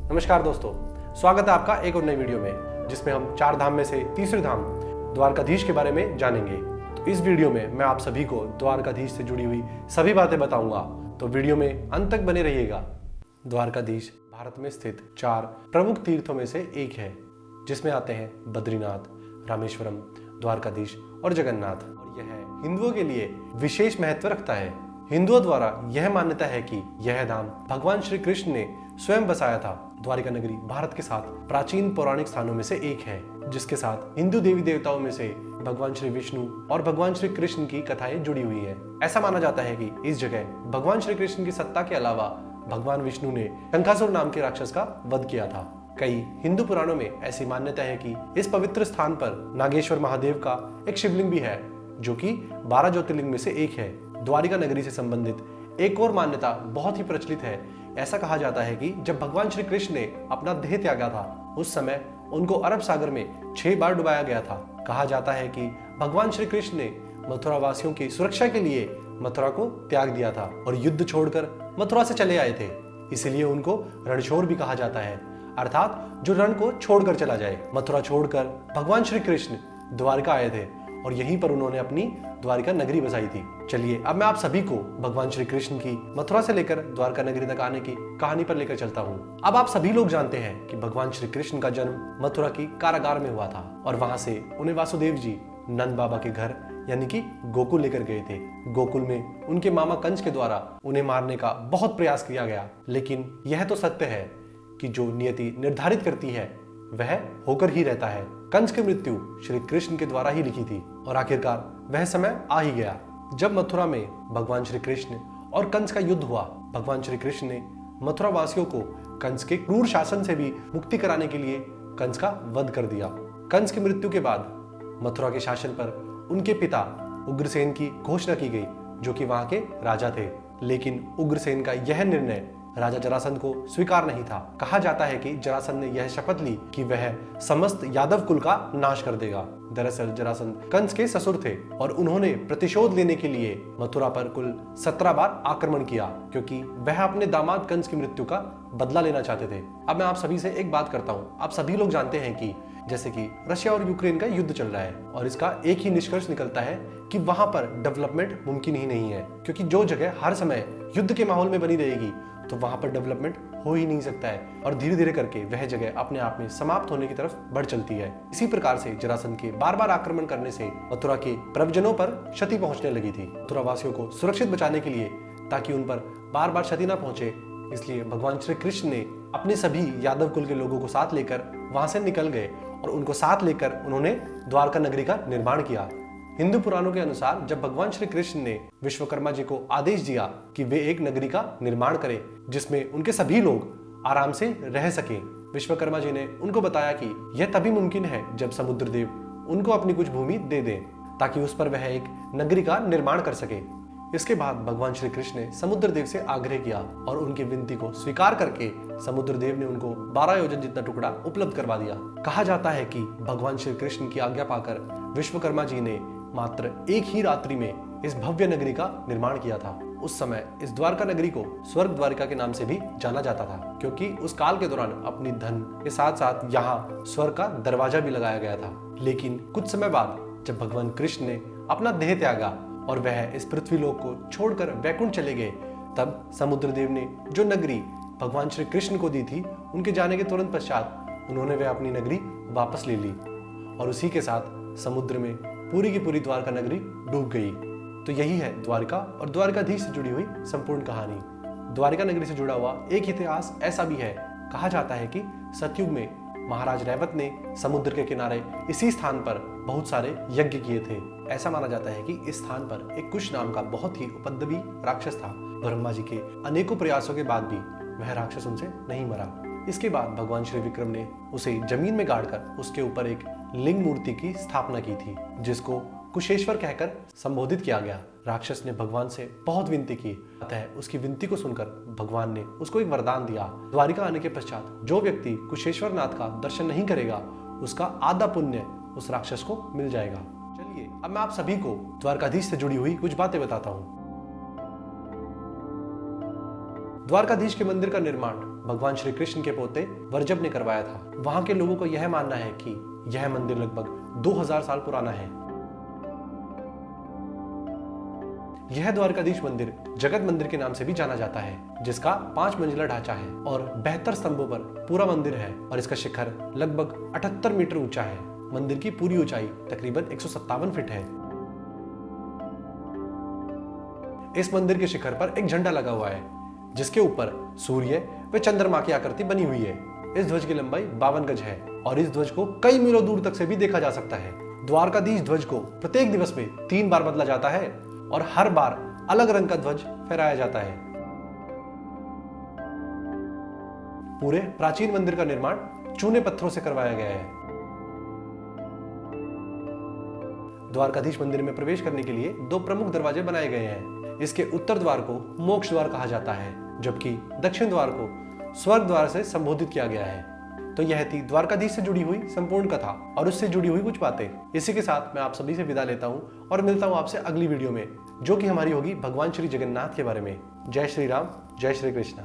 नमस्कार दोस्तों, स्वागत है आपका एक और नई वीडियो में जिसमें हम 4 धाम में से तीसरे धाम द्वारकाधीश के बारे में जानेंगे। तो इस वीडियो में मैं आप सभी को द्वारकाधीश से जुड़ी हुई सभी बातें बताऊंगा, तो वीडियो में अंत तक बने रहिएगा। द्वारकाधीश भारत में स्थित 4 प्रमुख तीर्थों में से एक है, जिसमें आते हैं बद्रीनाथ, रामेश्वरम, द्वारकाधीश और जगन्नाथ। और यह हिंदुओं के लिए विशेष महत्व रखता है। हिंदुओं द्वारा यह मान्यता है कि यह धाम भगवान श्री कृष्ण ने स्वयं बसाया था। द्वारिका नगरी भारत के 7 प्राचीन पौराणिक स्थानों में से एक है, जिसके साथ हिंदू देवी देवताओं में से भगवान श्री विष्णु और भगवान श्री कृष्ण की कथाएं जुड़ी हुई हैं। ऐसा माना जाता है कि इस जगह भगवान श्री कृष्ण की सत्ता के अलावा भगवान विष्णु ने शंखासुर नाम के राक्षस का वध किया था। कई हिंदू पुराणों में ऐसी मान्यता है कि इस पवित्र स्थान पर नागेश्वर महादेव का एक शिवलिंग भी है, जो कि 12 ज्योतिर्लिंग में से एक है। द्वारिका नगरी से संबंधित एक और मान्यता बहुत ही प्रचलित है। ऐसा कहा जाता है कि जब भगवान श्री कृष्ण ने अपना देह त्यागा था, उस समय उनको अरब सागर में 6 बार डुबाया गया था। कहा जाता है कि भगवान श्री कृष्ण ने मथुरा वासियों की सुरक्षा के लिए मथुरा को त्याग दिया था और युद्ध छोड़कर मथुरा से चले आए थे। इसीलिए उनको रणछोड़ भी कहा जाता है, अर्थात जो रण को छोड़कर चला जाए। मथुरा छोड़कर भगवान श्री कृष्ण द्वारका आए थे और यहीं पर उन्होंने अपनी द्वारिका नगरी बसाई थी। चलिए अब मैं आप सभी को भगवान श्री कृष्ण की मथुरा से लेकर द्वारका नगरी तक आने की कहानी पर लेकर चलता हूँ। अब आप सभी लोग जानते हैं कि भगवान श्री कृष्ण का जन्म मथुरा की कारागार में हुआ था और वहां से उन्हें वासुदेव जी नंद बाबा के घर यानी कि गोकुल लेकर गए थे। गोकुल में उनके मामा कंस के द्वारा उन्हें मारने का बहुत प्रयास किया गया, लेकिन यह तो सत्य है कि जो नियति निर्धारित करती है वह होकर ही रहता है। कंस की मृत्यु श्री कृष्ण के द्वारा ही लिखी थी और आखिरकार वह समय आ ही गया जब मथुरा में भगवान श्री कृष्ण और कंस का युद्ध हुआ। भगवान श्री कृष्ण ने मथुरा वासियों को कंस के क्रूर शासन से भी मुक्ति कराने के लिए कंस का वध कर दिया। कंस की मृत्यु के बाद मथुरा के शासन पर उनके पिता उग्रसेन की घोषणा की गई, जो कि वहां के राजा थे। लेकिन उग्रसेन का यह निर्णय राजा जरासंध को स्वीकार नहीं था। कहा जाता है कि जरासंध ने यह शपथ ली कि वह समस्त यादव कुल का नाश कर देगा। दरअसल जरासंध कंस के ससुर थे और उन्होंने प्रतिशोध लेने के लिए मथुरा पर कुल 17 बार आक्रमण किया, क्योंकि वह अपने दामाद कंस की मृत्यु का बदला लेना चाहते थे। अब मैं आप सभी से एक बात करता हूँ। आप सभी लोग जानते हैं कि जैसे कि रशिया और यूक्रेन का युद्ध चल रहा है और इसका एक ही निष्कर्ष निकलता है कि वहां पर डेवलपमेंट मुमकिन ही नहीं है, क्योंकि जो जगह हर समय युद्ध के माहौल में बनी रहेगी तो वहां पर डेवलपमेंट हो ही नहीं सकता है और धीरे धीरे करके वह जगह अपने आप में समाप्त होने की तरफ बढ़ चलती है। इसी प्रकार से जरासंध के बार बार आक्रमण करने से मथुरा के प्रवजनों पर क्षति पहुंचने लगी थी। मथुरा वासियों को सुरक्षित बचाने के लिए, ताकि उन पर बार बार क्षति न पहुंचे, इसलिए भगवान श्री कृष्ण ने अपने सभी यादव कुल के लोगों को साथ लेकर वहां से निकल गए और उनको साथ लेकर उन्होंने द्वारका नगरी का निर्माण किया। हिंदू पुराणों के अनुसार जब भगवान श्री कृष्ण ने विश्वकर्मा जी को आदेश दिया कि वे एक नगरी का निर्माण करें जिसमें उनके सभी लोग आराम से रह सकें, विश्वकर्मा जी ने उनको बताया कि यह तभी मुमकिन है जब समुद्र देव उनको अपनी कुछ भूमि दे दें, ताकि उस पर वह एक नगरी का निर्माण कर सके। इसके बाद भगवान श्री कृष्ण ने समुद्र देव से आग्रह किया और उनकी विनती को स्वीकार करके समुद्र देव ने उनको 12 योजन जितना टुकड़ा उपलब्ध करवा दिया। कहा जाता है कि भगवान श्री कृष्ण की आज्ञा पाकर विश्वकर्मा जी ने मात्र एक ही रात्रि में इस भव्य नगरी का निर्माण किया था। उस समय इस द्वारका नगरी को स्वर्ग द्वारिका के नाम से भी जाना जाता था, क्योंकि उस काल के दौरान अपनी धन के साथ साथ यहाँ स्वर्ग का दरवाजा भी लगाया गया था। लेकिन कुछ समय बाद जब भगवान कृष्ण ने अपना देह त्यागा और वह इस पृथ्वी लोक को छोड़कर वैकुंठ चले गए, तब समुद्र देव ने जो नगरी भगवान श्री कृष्ण को दी थी, उनके जाने के तुरंत पश्चात उन्होंने वह अपनी नगरी वापस ले ली और उसी के साथ समुद्र में पूरी की पूरी द्वारका नगरी डूब गई। तो यही है द्वारका और द्वारकाधीश से जुड़ी हुई संपूर्ण कहानी। द्वारका नगरी से जुड़ा हुआ एक इतिहास ऐसा भी है। कहा जाता है कि सतयुग में महाराज रैवत ने समुद्र के किनारे इसी स्थान पर बहुत सारे यज्ञ किए थे। ऐसा माना जाता है कि इस स्थान पर एक कुश नाम का बहुत ही उपद्रवी राक्षस था। ब्रह्मा जी के अनेकों प्रयासों के बाद भी वह राक्षस उनसे नहीं मरा। इसके बाद भगवान श्री विक्रम ने उसे जमीन में गाड़कर उसके ऊपर एक लिंग मूर्ति की स्थापना की थी, जिसको कुशेश्वर कहकर संबोधित किया गया। राक्षस ने भगवान से बहुत विनती की, अतः उसकी विनती को सुनकर भगवान ने उसको एक वरदान दिया। द्वारिका आने के पश्चात जो व्यक्ति कुशेश्वर नाथ का दर्शन नहीं करेगा, उसका आधा पुण्य उस राक्षस को मिल जाएगा। चलिए अब मैं आप सभी को द्वारकाधीश से जुड़ी हुई कुछ बातें बताता हूँ। द्वारकाधीश के मंदिर का निर्माण भगवान श्री कृष्ण के पोते वर्जब ने करवाया था। वहां के लोगों को यह मानना है कि यह मंदिर लगभग 2000 साल पुराना है। यह द्वारकाधीश मंदिर जगत मंदिर के नाम से भी जाना जाता है, जिसका 5 मंजिला ढांचा है और 72 स्तंभों पर पूरा मंदिर है और इसका शिखर लगभग 78 मीटर ऊंचा है। मंदिर की पूरी ऊंचाई तकरीबन 157 फीट है। इस मंदिर के शिखर पर एक झंडा लगा हुआ है, जिसके ऊपर सूर्य व चंद्रमा की आकृति बनी हुई है। इस ध्वज की लंबाई 52 गज है और इस ध्वज को कई मीलों दूर तक से भी देखा जा सकता है। द्वारकाधीश ध्वज को प्रत्येक दिवस में 3 बार बदला जाता है और हर बार अलग रंग का ध्वज फहराया जाता है। पूरे प्राचीन मंदिर का निर्माण चूने पत्थरों से करवाया गया है। द्वारकाधीश मंदिर में प्रवेश करने के लिए 2 प्रमुख दरवाजे बनाए गए हैं। इसके उत्तर द्वार को मोक्ष द्वार कहा जाता है, जबकि दक्षिण द्वार को स्वर्ग द्वार से संबोधित किया गया है। तो यह थी द्वारकाधीश से जुड़ी हुई संपूर्ण कथा और उससे जुड़ी हुई कुछ बातें। इसी के साथ मैं आप सभी से विदा लेता हूं और मिलता हूं आपसे अगली वीडियो में, जो कि हमारी होगी भगवान श्री जगन्नाथ के बारे में। जय श्री राम, जय श्री कृष्ण।